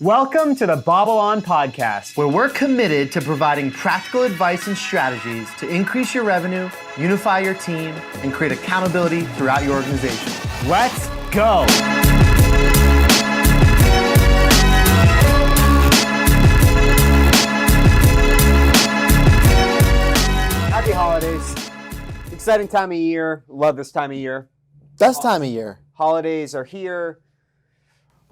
Welcome to the BobbleOn podcast, where we're committed to providing practical advice and strategies to increase your revenue, unify your team, and create accountability throughout your organization. Let's go. Happy holidays. Exciting time of year. Love this time of year. Best time of year. Holidays are here.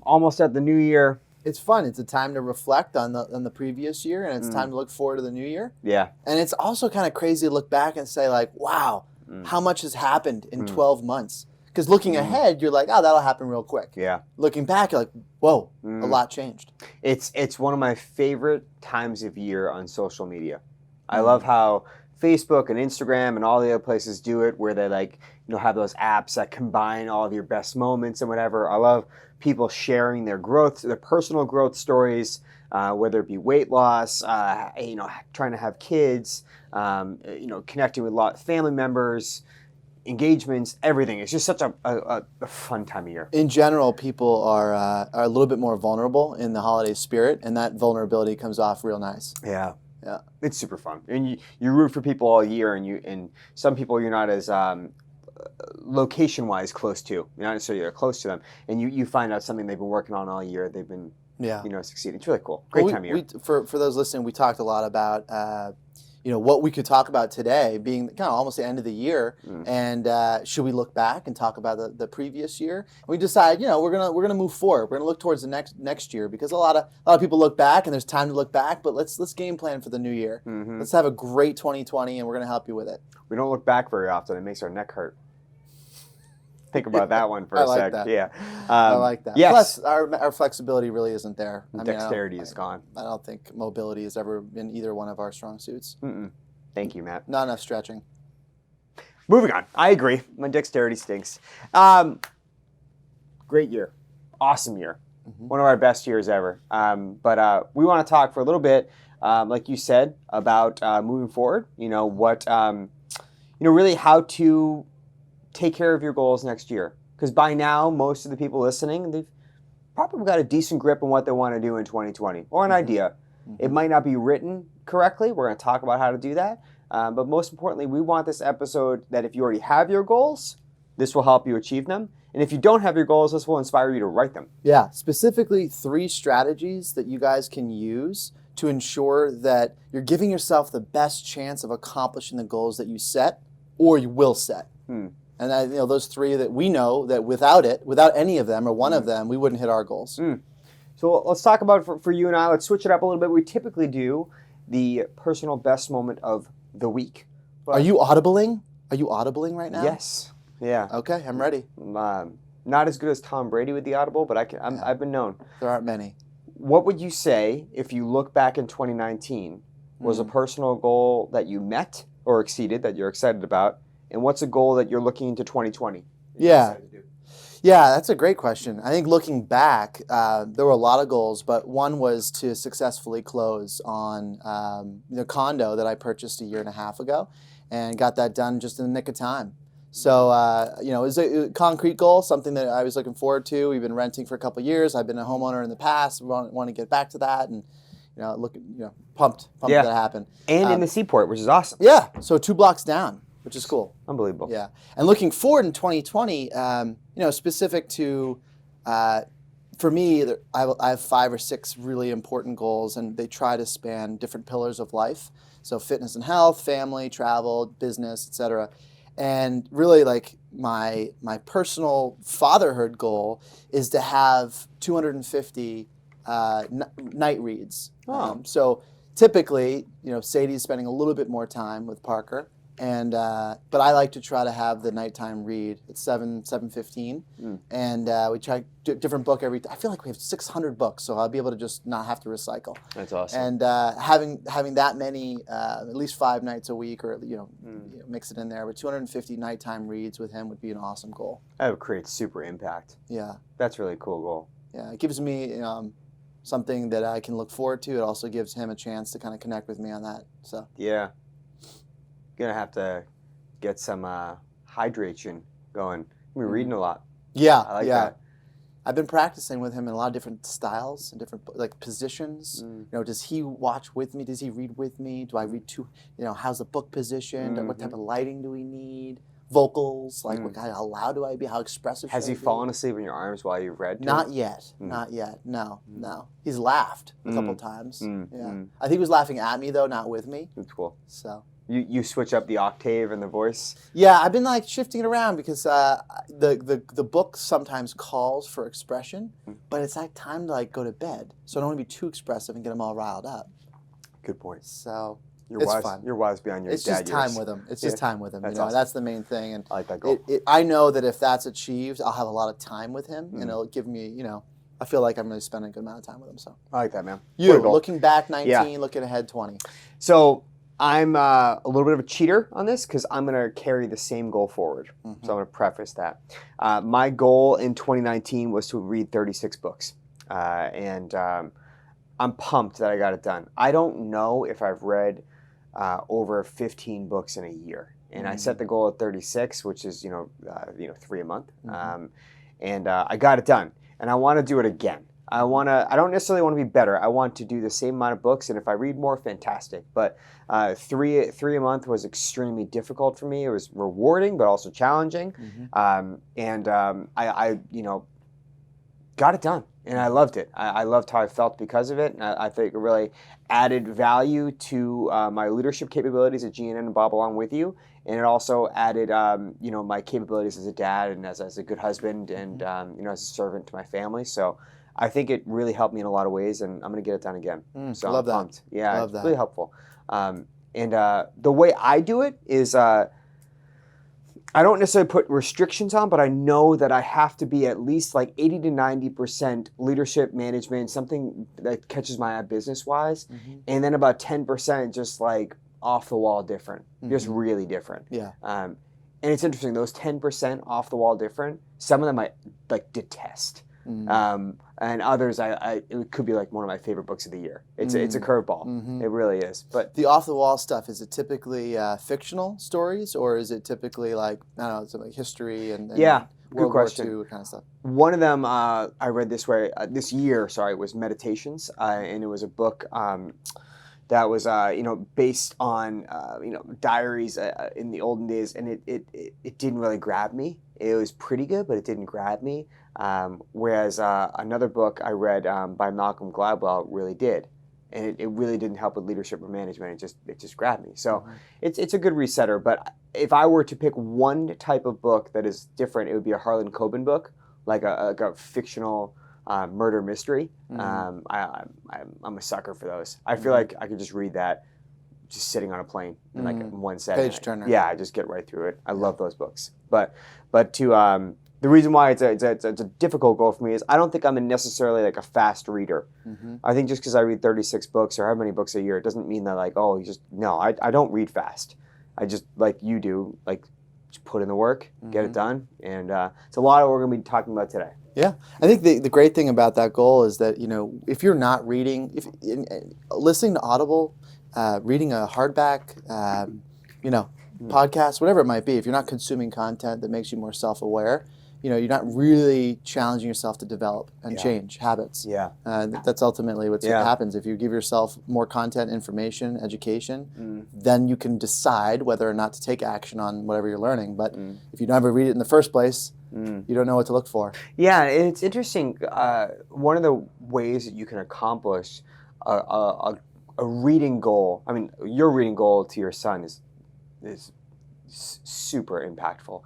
Almost at the new year. It's fun. It's a time to reflect on the previous year, and it's time to look forward to the new year. Yeah. And it's also kind of crazy to look back and say, like, wow, how much has happened in 12 months? Because looking ahead, you're like, oh, that'll happen real quick. Yeah. Looking back, you're like, whoa, a lot changed. It's one of my favorite times of year on social media. I love how Facebook and Instagram and all the other places do it, where they have those apps that combine all of your best moments and whatever. I love people sharing their growth, their personal growth stories, whether it be weight loss, trying to have kids, connecting with family members, engagements, everything. It's just such a fun time of year. In general, people are a little bit more vulnerable in the holiday spirit, and that vulnerability comes off real nice. Yeah. Yeah. It's super fun. And you root for people all year, and some people you're not as location-wise close to. You're not necessarily close to them. And you find out something they've been working on all year. They've been succeeding. It's really cool. Great time of year. For those listening, we talked a lot about what we could talk about today being kind of almost the end of the year, and should we look back and talk about the previous year? And we decided, we're gonna move forward. We're gonna look towards the next year, because a lot of people look back, and there's time to look back. But let's game plan for the new year. Let's have a great 2020, and we're gonna help you with it. We don't look back very often. It makes our neck hurt. Think about that one for a sec. That. Yeah, I like that. Yes. Plus, our flexibility really isn't there. Dexterity is gone. I don't think mobility has ever been either one of our strong suits. Thank you, Matt. Not enough stretching. Moving on. I agree. My dexterity stinks. Great year. Awesome year. One of our best years ever. But we want to talk for a little bit, like you said, about moving forward. Really how to take care of your goals next year. Because by now, most of the people listening, they've probably got a decent grip on what they want to do in 2020, or an idea. It might not be written correctly. We're going to talk about how to do that. But most importantly, we want this episode that if you already have your goals, this will help you achieve them. And if you don't have your goals, this will inspire you to write them. Yeah, specifically 3 strategies that you guys can use to ensure that you're giving yourself the best chance of accomplishing the goals that you set or you will set. And those 3 that we know that without any of them or one of them, we wouldn't hit our goals. So let's talk about it for you and I. Let's switch it up a little bit. We typically do the personal best moment of the week. Are you audibling? Are you audibling right now? Yes. Yeah. Okay, I'm ready. Not as good as Tom Brady with the audible, but I've been known. There aren't many. What would you say, if you look back in 2019, was a personal goal that you met or exceeded that you're excited about? And what's a goal that you're looking into 2020? Yeah, that's a great question. I think looking back, there were a lot of goals, but one was to successfully close on the condo that I purchased a year and a half ago, and got that done just in the nick of time. So, it was a concrete goal, something that I was looking forward to. We've been renting for a couple of years. I've been a homeowner in the past. We want to get back to that, and pumped that happened. And in the seaport, which is awesome. Yeah, so 2 blocks down, which is cool. Unbelievable. Yeah, and looking forward in 2020, specific to, for me, I have 5 or 6 really important goals, and they try to span different pillars of life. So fitness and health, family, travel, business, etc. And really, like my personal fatherhood goal is to have 250 night reads. So typically, Sadie's spending a little bit more time with Parker. But I like to try to have the nighttime read at 7:15, and we try different book every. I feel like we have 600 books, so I'll be able to just not have to recycle. That's awesome. And having that many, at least 5 nights a week, or mix it in there, with 250 nighttime reads with him would be an awesome goal. That would create super impact. Yeah, that's a really cool goal. Yeah, it gives me something that I can look forward to. It also gives him a chance to kind of connect with me on that. So yeah. Gonna have to get some hydration going. We're reading a lot. Yeah, I like that. I've been practicing with him in a lot of different styles and different like positions. You know, does he watch with me? Does he read with me? Do I read too? You know, how's the book positioned? What type of lighting do we need? Vocals, like how loud do I be? How expressive? Has he fallen asleep in your arms while you've read? Not yet. Not yet. No, no. He's laughed a couple times. Yeah. I think he was laughing at me though, not with me. That's cool. So. You switch up the octave and the voice? Yeah, I've been like shifting it around because the book sometimes calls for expression, but it's like time to like go to bed. So I don't want to be too expressive and get them all riled up. Good point. So You're it's wise. fun. You're wise beyond your It's dad just time years. with them. It's just time with him. That's You know, awesome. that's the main thing. And I like that goal. I know that if that's achieved, I'll have a lot of time with him, and it'll give me, you know, I feel like I'm really spending a good amount of time with him. So I like that, man. you What a goal. looking back 19, looking ahead 20. So I'm a little bit of a cheater on this because I'm going to carry the same goal forward. So I'm going to preface that. My goal in 2019 was to read 36 books. And I'm pumped that I got it done. I don't know if I've read over 15 books in a year. And I set the goal at 36, which is, 3 a month. And I got it done. And I want to do it again. I don't necessarily want to be better. I want to do the same amount of books, and if I read more, fantastic. But three a month was extremely difficult for me. It was rewarding, but also challenging. I got it done, and I loved it. I loved how I felt because of it, and I think it really added value to my leadership capabilities at GNN and BobbleOn with you. And it also added, my capabilities as a dad and as a good husband and, as a servant to my family. So I think it really helped me in a lot of ways, and I'm going to get it done again. So love I'm that. pumped. Yeah, Love it's that. really helpful. And the way I do it is I don't necessarily put restrictions on, but I know that I have to be at least like 80 to 90% leadership, management, something that catches my eye business-wise, and then about 10% just like off the wall different, just really different. Yeah. And it's interesting, those 10% off the wall different, some of them I like detest. And others, it could be like one of my favorite books of the year. It's a curveball. It really is. But the off the wall stuff, is it typically fictional stories, or is it typically like, I don't know, something like history and yeah, good World question. War II kind of stuff? One of them I read this year, was Meditations, and it was a book that was based on diaries in the olden days, and it didn't really grab me. It was pretty good, but it didn't grab me. Whereas another book I read by Malcolm Gladwell really did, and it really didn't help with leadership or management. It just grabbed me. So it's a good resetter. But if I were to pick one type of book that is different, it would be a Harlan Coben book, like a fictional murder mystery. I'm a sucker for those. I feel like I could just read that just sitting on a plane in like one setting. Page turner. Yeah, I just get right through it. I love those books. But to the reason why it's a difficult goal for me is I don't think I'm necessarily like a fast reader. I think just because I read 36 books or how many books a year, it doesn't mean that like, I don't read fast. I just, like you do, like just put in the work, get it done. And it's a lot of what we're going to be talking about today. Yeah, I think the great thing about that goal is that, if you're not reading, listening to Audible, reading a hardback, podcast, whatever it might be, if you're not consuming content that makes you more self-aware, you're not really challenging yourself to develop and change habits. Yeah. That's ultimately what happens. If you give yourself more content, information, education, then you can decide whether or not to take action on whatever you're learning. But if you never read it in the first place, you don't know what to look for. Yeah, it's interesting. One of the ways that you can accomplish a reading goal, I mean, your reading goal to your son is super impactful.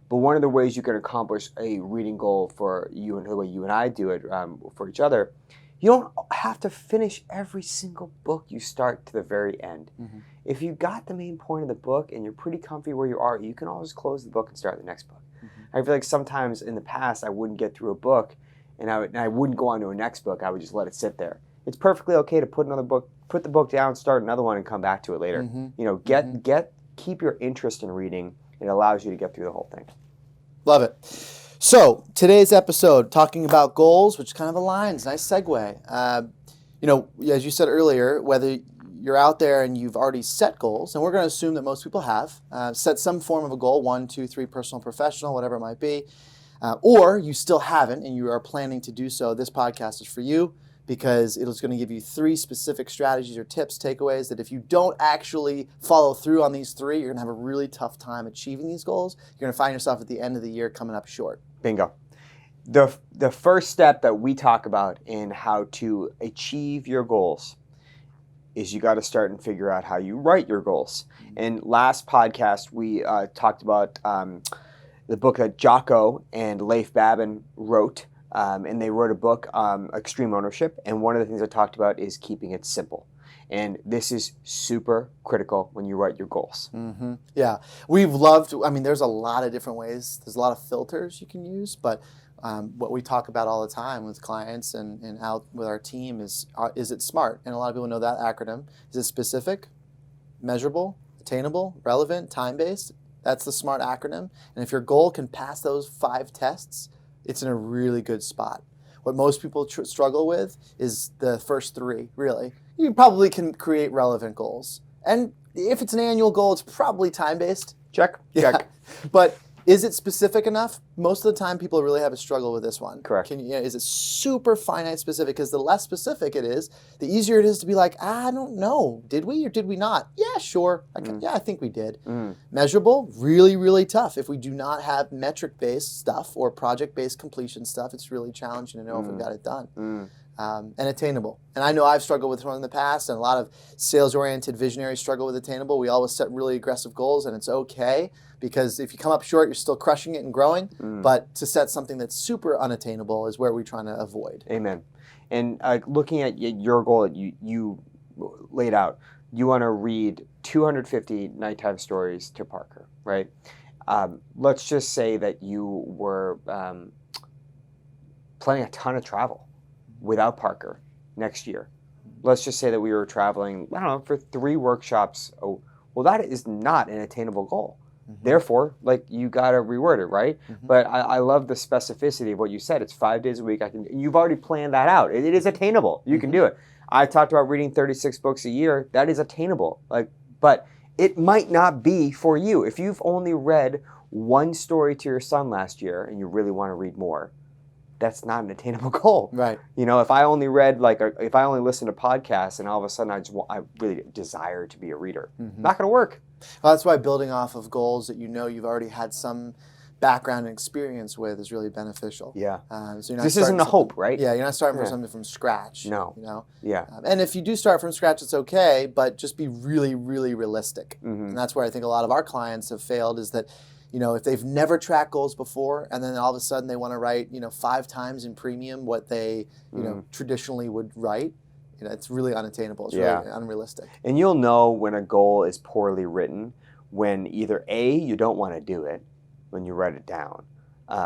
But one of the ways you can accomplish a reading goal for you and the way you and I do it for each other, you don't have to finish every single book you start to the very end. If you got the main point of the book and you're pretty comfy where you are, you can always close the book and start the next book. I feel like sometimes in the past I wouldn't get through a book and I wouldn't go on to a next book. I would just let it sit there. It's perfectly okay to put the book down, start another one, and come back to it later. Keep your interest in reading. It allows you to get through the whole thing. Love it. So today's episode, talking about goals, which kind of aligns. Nice segue. As you said earlier, whether you're out there and you've already set goals, and we're going to assume that most people have set some form of a goal, 1, 2, 3, personal, professional, whatever it might be. or you still haven't and you are planning to do so, this podcast is for you, because it is going to give you 3 specific strategies or tips, takeaways that if you don't actually follow through on these 3, you're going to have a really tough time achieving these goals. You're going to find yourself at the end of the year coming up short. Bingo. The first step that we talk about in how to achieve your goals is you got to start and figure out how you write your goals. And last podcast, we talked about the book that Jocko and Leif Babin wrote. And they wrote a book, Extreme Ownership, and one of the things I talked about is keeping it simple. And this is super critical when you write your goals. Mm-hmm. Yeah, we've loved, there's a lot of different ways. There's a lot of filters you can use, but what we talk about all the time with clients and out with our team is it SMART? And a lot of people know that acronym. Is it specific, measurable, attainable, relevant, time-based? That's the SMART acronym. And if your goal can pass those 5 tests, it's in a really good spot. What most people struggle with is the first 3, really. You probably can create relevant goals. And if it's an annual goal, it's probably time-based. Check. Yeah. But is it specific enough? Most of the time, people really have a struggle with this one. Correct. Is it super finite specific? Because the less specific it is, the easier it is to be like, I don't know. Did we or did we not? Yeah, sure. I think we did. Measurable, really, really tough. If we do not have metric-based stuff or project-based completion stuff, it's really challenging to know if we got it done. And attainable. And I know I've struggled with one in the past, and a lot of sales-oriented visionaries struggle with attainable. We always set really aggressive goals, and it's okay, because if you come up short, you're still crushing it and growing. But to set something that's super unattainable is where we're trying to avoid. Amen. And looking at your goal that you laid out, you want to read 250 nighttime stories to Parker, right? Let's just say that you were planning a ton of travel without Parker next year. Let's just say that we were traveling, I don't know, for 3 workshops. Oh, well, that is not an attainable goal. Therefore, you got to reword it, right? But I love the specificity of what you said. It's 5 days a week. You've already planned that out. It is attainable. You can do it. I talked about reading 36 books a year. That is attainable. But it might not be for you. If you've only read 1 story to your son last year and you really want to read more, that's not an attainable goal. Right. If I only read, if I only listen to podcasts and all of a sudden I really desire to be a reader, not going to work. Well, that's why building off of goals that you've already had some background and experience with is really beneficial. Yeah. So this isn't a hope, right? Yeah, you're not starting from something from scratch. No. Yeah. And if you do start from scratch, it's okay, but just be really, really realistic. And that's where I think a lot of our clients have failed, is that if they've never tracked goals before, and then all of a sudden they want to write, 5 times in premium what they, traditionally would write, it's really unattainable. It's really unrealistic. And you'll know when a goal is poorly written when either A, you don't want to do it when you write it down,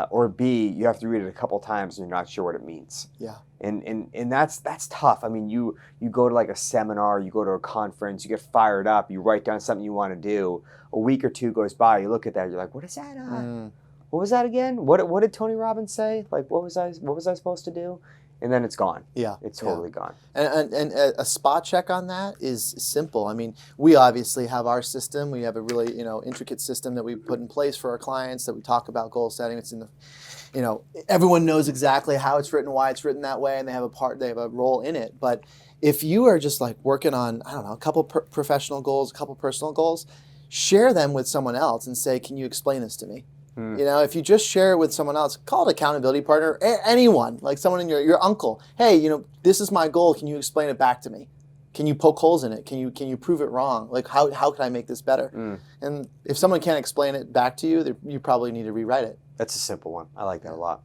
or B, you have to read it a couple times and you're not sure what it means. Yeah. And that's tough. You go to a seminar, you go to a conference, you get fired up, you write down something you want to do. A week or 2 goes by, you look at that, you're like, what is that? What was that again? What did Tony Robbins say? What was I supposed to do? And then it's gone. Yeah. It's totally gone. And a spot check on that is simple. We obviously have our system. We have a really, intricate system that we put in place for our clients that we talk about goal setting. It's in the, everyone knows exactly how it's written, why it's written that way, and they have a role in it. But if you are just working on, I don't know, a couple professional goals, a couple personal goals, share them with someone else and say, can you explain this to me? If you just share it with someone else, call it accountability partner, anyone, like someone in your uncle. Hey, this is my goal. Can you explain it back to me? Can you poke holes in it? Can you prove it wrong? How can I make this better? And if someone can't explain it back to you, you probably need to rewrite it. That's a simple one. I like that a lot.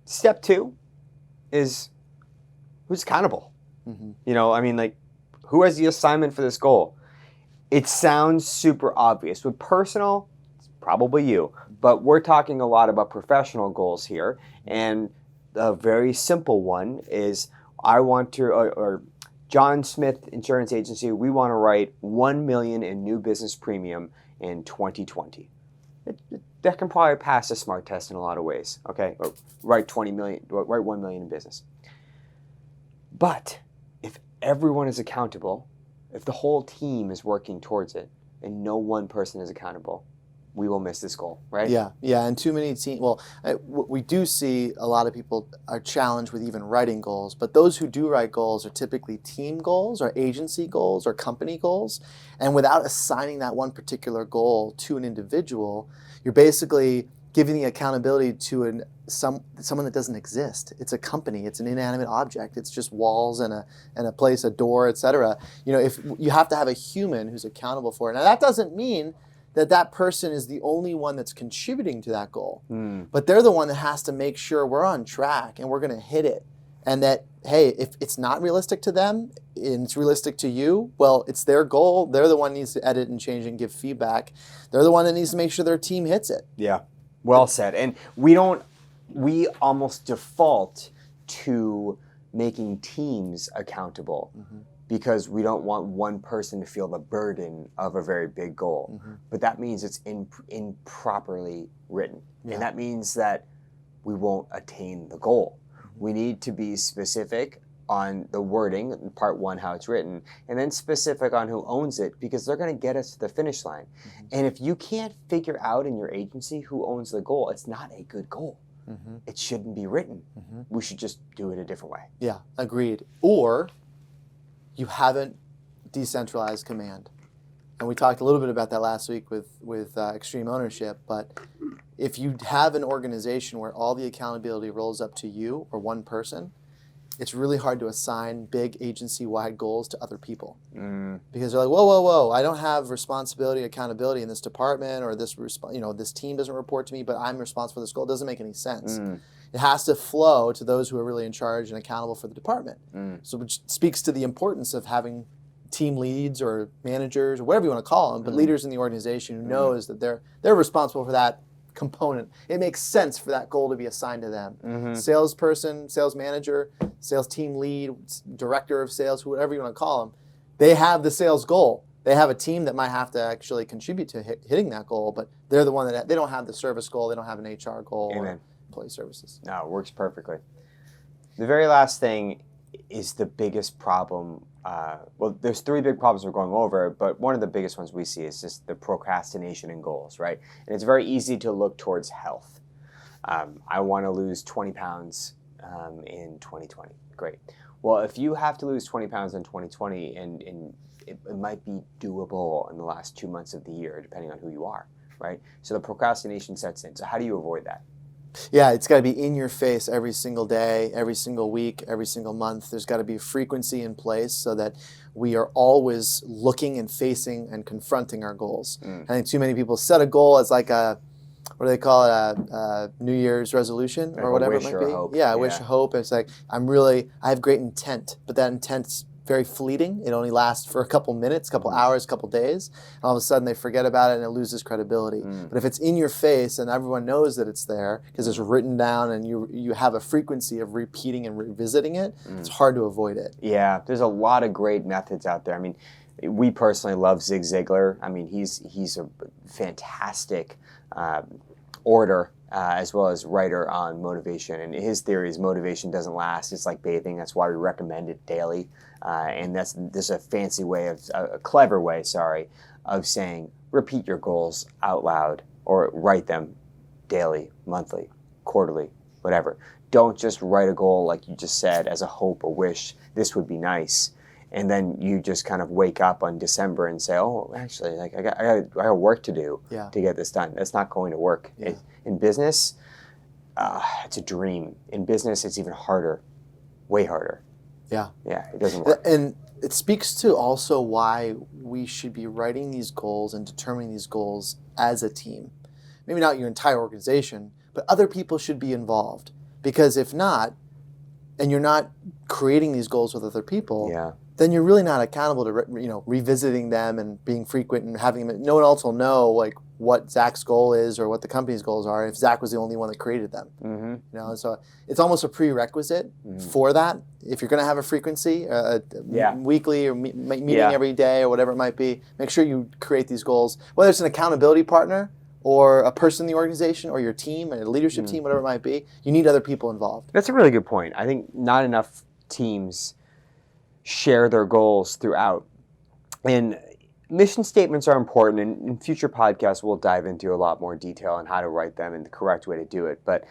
Step 2 is who's accountable. Who has the assignment for this goal? It sounds super obvious. With personal, probably you, but we're talking a lot about professional goals here, and a very simple one is I want to, or John Smith Insurance Agency, we want to write $1 million in new business premium in 2020. That can probably pass a SMART test in a lot of ways, okay? Or write $1 million in business. But if everyone is accountable, if the whole team is working towards it, and no one person is accountable, we will miss this goal, right? Yeah, yeah, and too many teams. Well, we do see a lot of people are challenged with even writing goals, but those who do write goals are typically team goals or agency goals or company goals, and without assigning that one particular goal to an individual, you're basically giving the accountability to someone that doesn't exist. It's a company. It's an inanimate object. It's just walls and a place, a door, etc. If you have to have a human who's accountable for it. Now that doesn't mean that person is the only one that's contributing to that goal. But they're the one that has to make sure we're on track and we're going to hit it. And that, hey, if it's not realistic to them and it's realistic to you, well, it's their goal. They're the one that needs to edit and change and give feedback. They're the one that needs to make sure their team hits it. Yeah, well said. And we almost default to making teams accountable. Because we don't want one person to feel the burden of a very big goal. But that means it's improperly written. Yeah. And that means that we won't attain the goal. We need to be specific on the wording, part one, how it's written, and then specific on who owns it, because they're going to get us to the finish line. And if you can't figure out in your agency who owns the goal, it's not a good goal. It shouldn't be written. We should just do it a different way. Yeah, agreed. Or you haven't decentralized command. And we talked a little bit about that last week with extreme ownership, but if you have an organization where all the accountability rolls up to you or one person, it's really hard to assign big agency-wide goals to other people. Because they're like, whoa, I don't have responsibility, accountability in this department, or this team doesn't report to me, but I'm responsible for this goal. It doesn't make any sense. It has to flow to those who are really in charge and accountable for the department. So which speaks to the importance of having team leads or managers or whatever you want to call them, but leaders in the organization who knows that they're responsible for that component. It makes sense for that goal to be assigned to them. Salesperson, sales manager, sales team lead, director of sales, whatever you want to call them, they have the sales goal. They have a team that might have to actually contribute to hitting that goal, but they're the one they don't have the service goal, they don't have an HR goal. Amen. Employee services. No, it works perfectly. The very last thing is the biggest problem. Well, there's three big problems we're going over, but one of the biggest ones we see is just the procrastination in goals, right? And it's very easy to look towards health. I want to lose 20 pounds in 2020. Great. Well, if you have to lose 20 pounds in 2020, and it might be doable in the last 2 months of the year, depending on who you are, right? So the procrastination sets in. So how do you avoid that? Yeah, it's got to be in your face every single day, every single week, every single month. There's got to be frequency in place so that we are always looking and facing and confronting our goals. I think too many people set a goal as like a, what do they call it, a New Year's resolution like or whatever it wish might or be. Hope. Yeah, wish, hope. It's like, I have great intent, but that intent's very fleeting. It only lasts for a couple minutes, couple hours, couple days. And all of a sudden they forget about it and it loses credibility. But if it's in your face and everyone knows that it's there because it's written down and you have a frequency of repeating and revisiting it, it's hard to avoid it. Yeah, there's a lot of great methods out there. I mean, we personally love Zig Ziglar. I mean, he's a fantastic orator as well as writer on motivation. And his theory is motivation doesn't last. It's like bathing. That's why we recommend it daily. And there's a fancy way a clever way, of saying repeat your goals out loud or write them daily, monthly, quarterly, whatever. Don't just write a goal like you just said as a hope, a wish, this would be nice. And then you just kind of wake up on December and say, oh, actually, like I got work to do to get this done. That's not going to work. Yeah. In business, it's a dream. In business, it's even harder, way harder. Yeah. Yeah, it doesn't work. And it speaks to also why we should be writing these goals and determining these goals as a team. Maybe not your entire organization, but other people should be involved. Because if not, and you're not creating these goals with other people, then you're really not accountable to revisiting them and being frequent and having them. No one else will know like what Zack's goal is or what the company's goals are if Zack was the only one that created them. So it's almost a prerequisite for that. If you're going to have a frequency, weekly or meeting every day or whatever it might be, make sure you create these goals. Whether it's an accountability partner or a person in the organization or your team, a leadership team, whatever it might be, you need other people involved. That's a really good point. I think not enough teams share their goals throughout. And mission statements are important, and in future podcasts we'll dive into a lot more detail on how to write them and the correct way to do it. But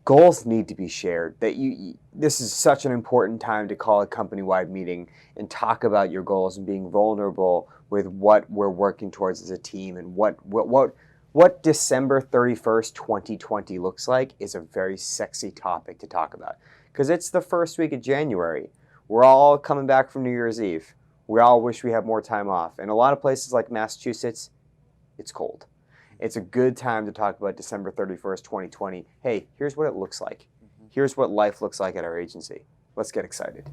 goals need to be shared. This is such an important time to call a company-wide meeting and talk about your goals and being vulnerable with what we're working towards as a team, and what December 31st, 2020 looks like is a very sexy topic to talk about, because it's the first week of January. We're all coming back from New Year's Eve. We all wish we had more time off. In a lot of places like Massachusetts, it's cold. It's a good time to talk about December 31st, 2020. Hey, here's what it looks like. Here's what life looks like at our agency. Let's get excited.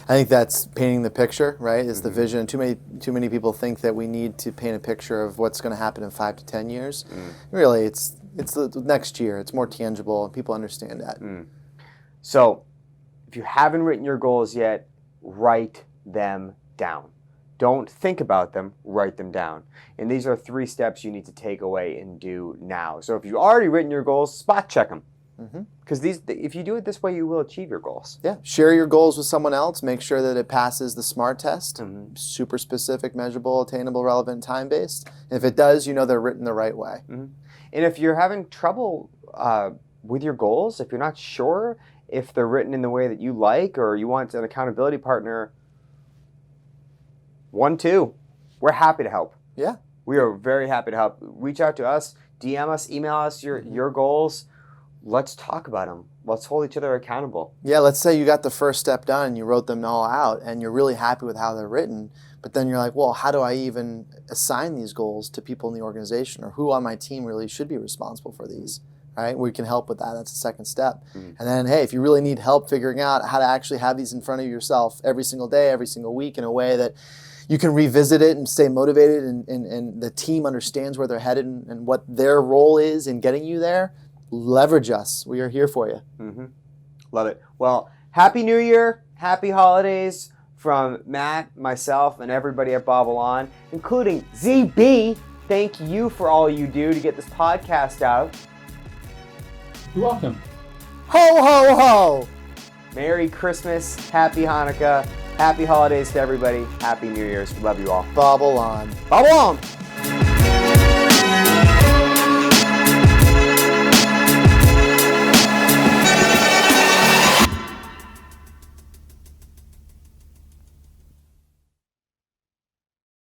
I think that's painting the picture, right? Is the vision. Too many people think that we need to paint a picture of what's going to happen in 5 to 10 years. Really, it's the next year. It's more tangible, and people understand that. So, if you haven't written your goals yet, write them down. Don't think about them, write them down. And these are 3 steps you need to take away and do now. So if you've already written your goals, spot check them. Because if you do it this way, you will achieve your goals. Yeah, share your goals with someone else. Make sure that it passes the SMART test. Super specific, measurable, attainable, relevant, time-based. And if it does, you know they're written the right way. And if you're having trouble with your goals, if you're not sure if they're written in the way that you like, or you want an accountability partner, 1-2, we're happy to help. Yeah. We are very happy to help. Reach out to us, DM us, email us your goals. Let's talk about them. Let's hold each other accountable. Yeah, let's say you got the first step done, you wrote them all out, and you're really happy with how they're written, but then you're like, well, how do I even assign these goals to people in the organization, or who on my team really should be responsible for these? Right? We can help with that. That's the second step. And then, hey, if you really need help figuring out how to actually have these in front of yourself every single day, every single week, in a way that you can revisit it and stay motivated, and the team understands where they're headed and what their role is in getting you there, leverage us. We are here for you. Love it. Well, Happy New Year, Happy Holidays from Matt, myself, and everybody at BobbleOn, including ZB. Thank you for all you do to get this podcast out. You're welcome. Ho, ho, ho! Merry Christmas, Happy Hanukkah, Happy Holidays to everybody, Happy New Year's. We love you all. BobbleOn. BobbleOn!